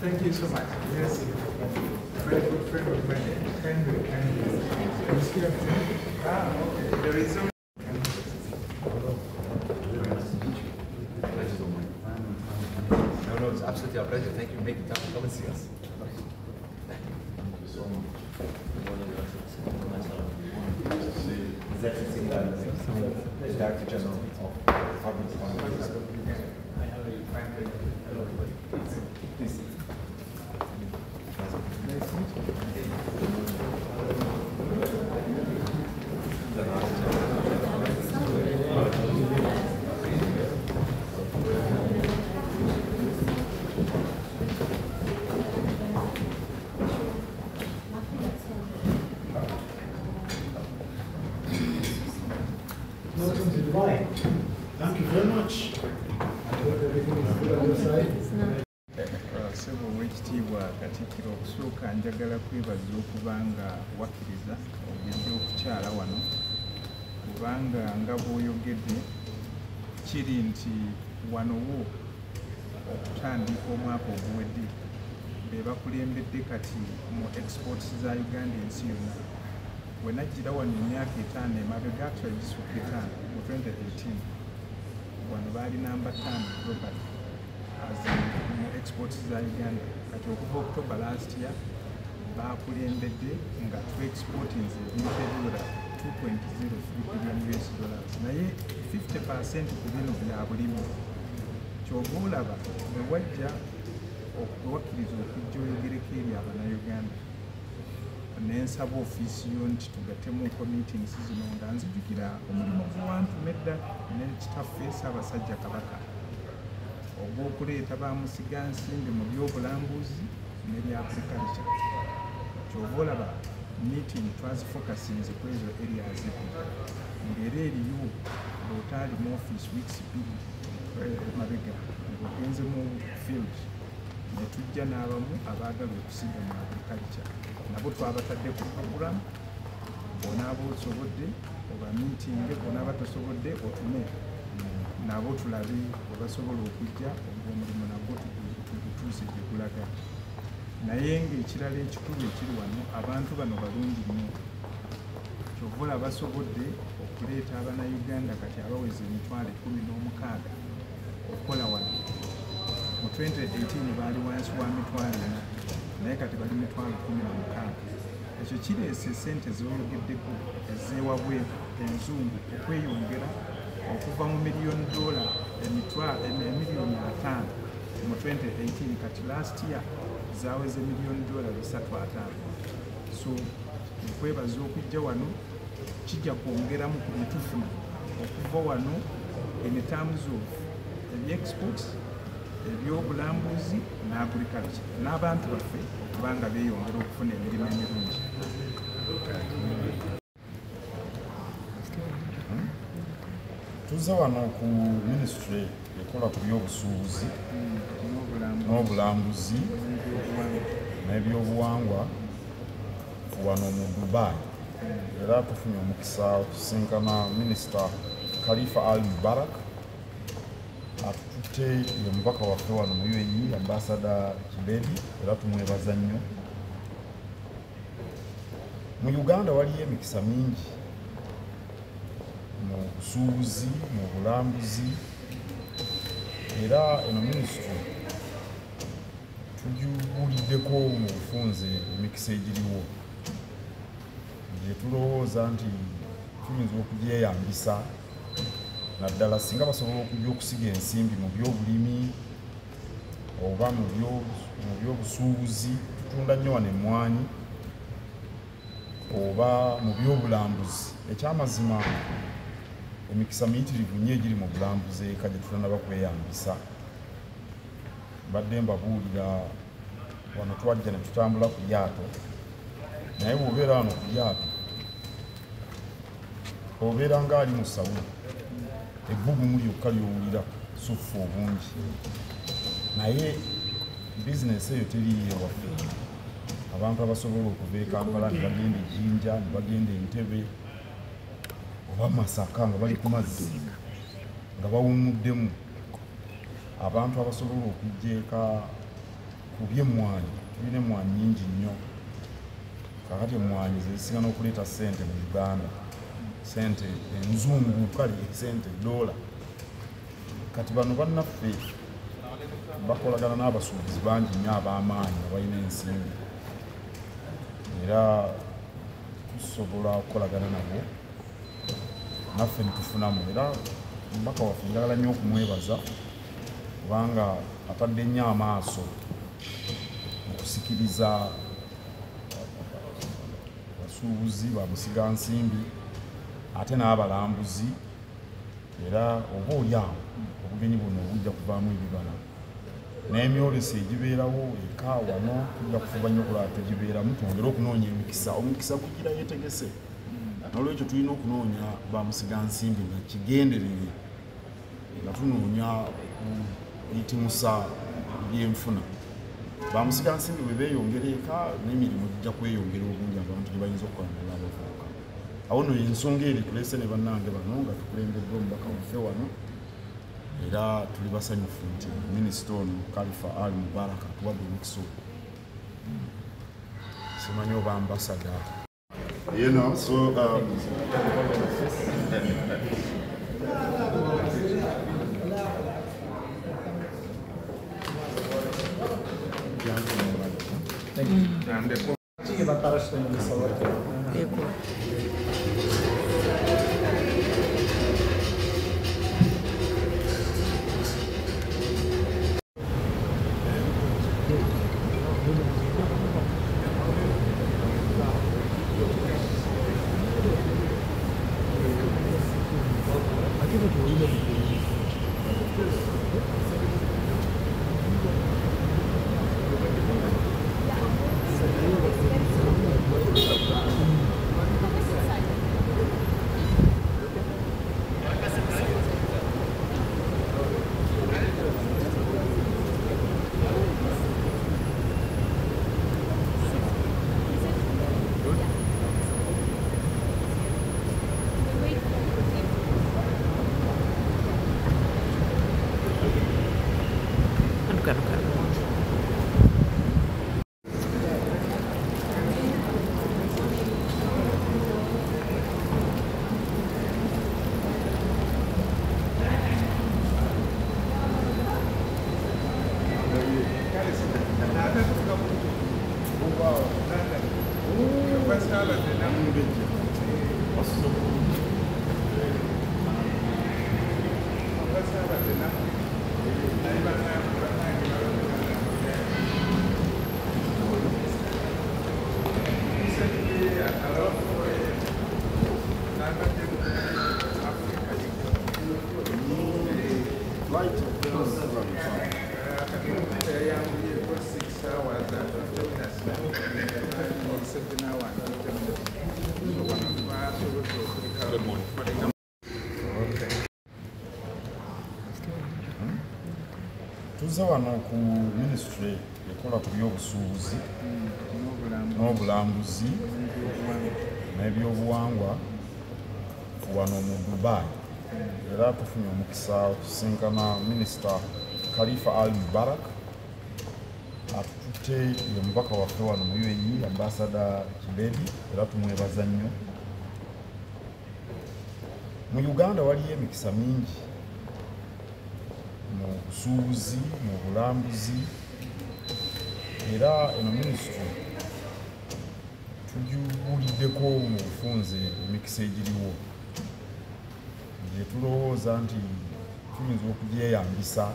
Thank you so much. Yes, very good friend of mine, Henry. Okay. There is some. No, it's absolutely our pleasure. Thank you for making time to come and see us. His Director General of Department of Finance. Please. Welcome to Dubai. Thank you very much. I hope everything is good on your side. Sebo w'ekitiibwa Katikkiro, okusooka njagala kwebaza okubanga wakkiriza ogenda okukyala wano, kubanga nga bw'oyogedde kiri nti wano wo okutandika omwaka oguwedde be bakulembedde kati mu exports za Uganda ensi yonna. Bwe najjira wano emyaka 5 emabega, actually gisukka 5 mu 2018, wano baali namba 5 globally as mu exports za Uganda. Kati okuva October last year bakulembedde nga tu-exporting ebintu ebiwera $2.03 billion, naye 50% ku bino bya bulimi. Kyova olaba bwe wajja okuwakkiriza okujja oyogereko eri Abannayuganda, nensaba ofiisi yo nti tugatemuko meetings zino nga nzijukira omulimu gwewantume edda nekitaffe Ssaabasajja Kabaka ogw'okuleeta bamusigansimbi mu byobulambuzi n'ebya agriculture. Kyova olaba meeting twazifokasinze ku ezo areas ng'era eriyo bw'otaali mu office weeks 2 mabega ng'ogenze mu field ne tujja n'abamu abaagala okusiga mu agriculture, nabo twabatadde ku program. Bonaaba osobodde oba meeting, bonaaba tosobodde otume nabo tulabe bwe basobola okujja ogw'omulimu nagwo tugutuuse gye gulaga. Naye ng'ekirala ekikulu ekiri wano, abantu bano balungi nnyo. Kyova olaba basobodde okuleeta Abannayuganda kati abaweza 16,000 okukola wano. Mu 2018 baali wansi wa 4,000, naye kati bali 16,000. Ekyo kireese ssente z'oyogeddeko ezeewabweru enzungu okweyongera okuva mu $1 million emiliyoni 5 mu 2018, kati last year zaweze $1 million 350. So nkwebaza okujja wano kijja kwongeramu ku bitufuna okuva wano in terms of exports, ebyobulambuzi ne agriculture, n'abantu baffe okubanga beeyongera okufuna emirimu emirungi. Tuzze wano ku ministry ekola ku byobusuubuzi n'obulambuzi n'ebyobuwangwa wano mu Dubai, era tufunye omukisa okusinkana minisita Khalifa Ali Mubarak. Atutte ye mubaka waffe wano mu UAE, ambasada Kibedi, era tumwebaza nnyo. Mu Uganda waliyo emikisa mingi mu busuubuzi, mu bulambuzi, era eno minisitule tugibuuliddeko mu bufunze emikisa egiriwo gye tulowooza nti tuyinza okugyeyambisa, naddala singa basobola okujja okusiga ensimbi mu byobulimi oba mu byobusuubuzi. Tutunda nnyo wano emmwanyi, oba mu byobulambuzi. Ekyamazima emikisa miyitirivu nnyo egiri mu bulambuzi eka gye tutanaba kweyambisa. Mbadde mbabuulira wano twajja ne tutambula ku lyato, naye bw'obeera wano ku lyato obeera ng'ali mu sawuni, ebbugumu lyokka ly'owulira, suffu obungi. Naye bizinesi eyo teriiyo ewaffe. Abantu abasobola okuva e Kampala ne bagenda e Jinja, ne bagenda Entebbe oba Masaka nga bali ku mazzi nga bawumuddemu. Abantu abasobola okujja eka ku by'emmwanyi tulina emmwanyi nyingi nnyo kakati emmwanyi zezisinga n'okuleeta ssente mu Uganda ssente enzungu kale ssente dola kati bano bannaffe bakolagana n'abasuubuzi bangi nnyo ab'amaanyi abalina ensimbi era tusobola okukolagana nabo naffe nitufunamu era omubaka waffe njagala nnyo okumwebaza kubanga atadde nnyo amaaso okusikiriza abasuubuzi bamusigansimbi ate n'abalambuzi era oba olyawo obugenyi buno obujja kuvaamu ebibala n'emyolesi egibeerawo eka wano tujja kufuba nnyo okulaba tegibeeramu twongere okunoonya omukisa gugira yeetegese n'olwekyo tulina okunoonya bamusigansimbi nga kigenderere nga tunoonya eyitimusa byenfuna bamusigansimbi bwe beeyongera eka n'emirimu gijja kweyongera obungi abantu gye bayinza okukolanira abavubuka awo nno ensonga eri tuleese ne bannange bano nga tukulembeddwa omubaka waffe wano era tuli basanyufu nti minisita ono Khalifa Ali Mubarak atuwadde omukisa ogwo simanyi oba ambasada tuzze wano ku minisitule ekola ku by'obusuubuzi n'obulambuzi n'ebyobuwangwa wano mu Dubai era tufunye omukisa okusinkana minisita Khalifa Ali Mubarak atututte ye mubaka waffe wano mu UAE ambasada Kibedi era tumwebaza nnyo. Mu Uganda waliyo emikisa mingi mu busuubuzi mu bulambuzi era eno minisitule tugibuliddeko mu bufunze emikisa egiriwo gye tulowooza nti tuyinza okugyeyambisa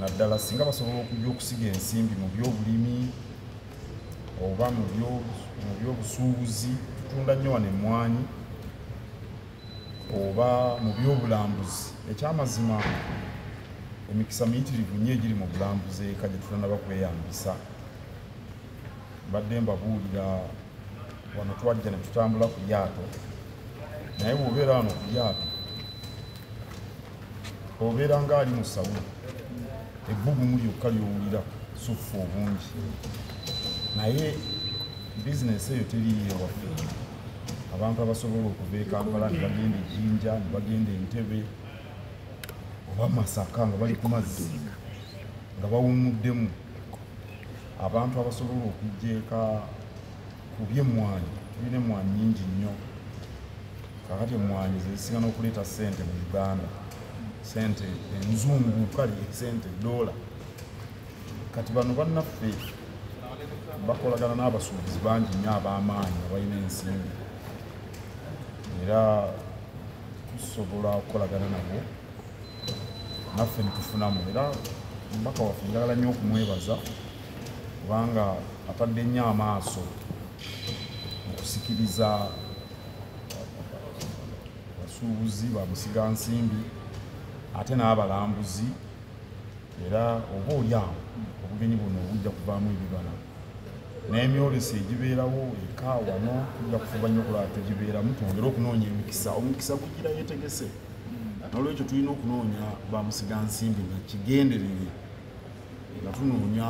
naddala singa basobola okujja okusiga ensimbi mu byobulimi oba mu byobusuubuzi tutunda nnyo wano emmwanyi oba mu byobulambuzi. Ekyamazima emikisa miyitirivu nnyo egiri mu bulambuzi eka gye tutanaba kweyambisa. Mbadde mbabuulira wano twajja ne tutambula ku lyato naye bw'obeera wano ku lyato obeera ng'ali mu sawuni ebbugumu lyokka ly'owulira suffu obungi naye bizinesi eyo teriiyo ewaffe. Abantu abasobola okuva e Kampala ne bagenda e Jinja ne bagenda Entebbe oba Masaka nga bali ku mazzi nga bawumuddemu abantu abasobola okujja eka ku by'emmwanyi tulina emmwanyi nnyingi nnyo kakati emmwanyi zezisinga n'okuleeta ssente mu Uganda ssente enzungu kale ssente dola kati bano bannaffe bakolagana n'abasuubuzi bangi nnyo ab'amaanyi abalina ensimbi era tusobola okukolagana nabo naffe nitufunamu era omubaka waffe njagala nnyo okumwebaza kubanga atadde nnyo amaaso okusikiriza abasuubuzi bamusigansimbi ate n'abalambuzi era oba oliawo obugenyi buno obujja kuvaamu ebibala n'emyolesi egibeerawo eka wano tujja kufuba nnyo okulaba tegibeeramu twongere okunoonya emikisa omukisa gugira yeetegese nolwekyo tulina okunoonya bamusigansimbi nga kigenderere nga tunoonya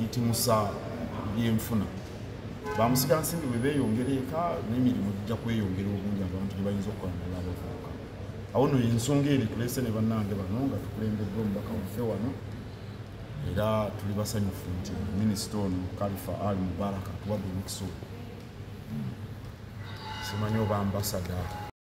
itimusa byenfuna bamusigansimbi bwe beeyongera eka n'emirimu gijja kweyongera obungi abantu gye bayinza okukola nala abavubuka awo no ensonga eri tuleese ne bannange bano nga tukulembeddwa omubaka waffe wano era tuli basanyufu nti minisita ono Khalifa Ali Mubarak atuwadde omukisa simanyi oba ambasada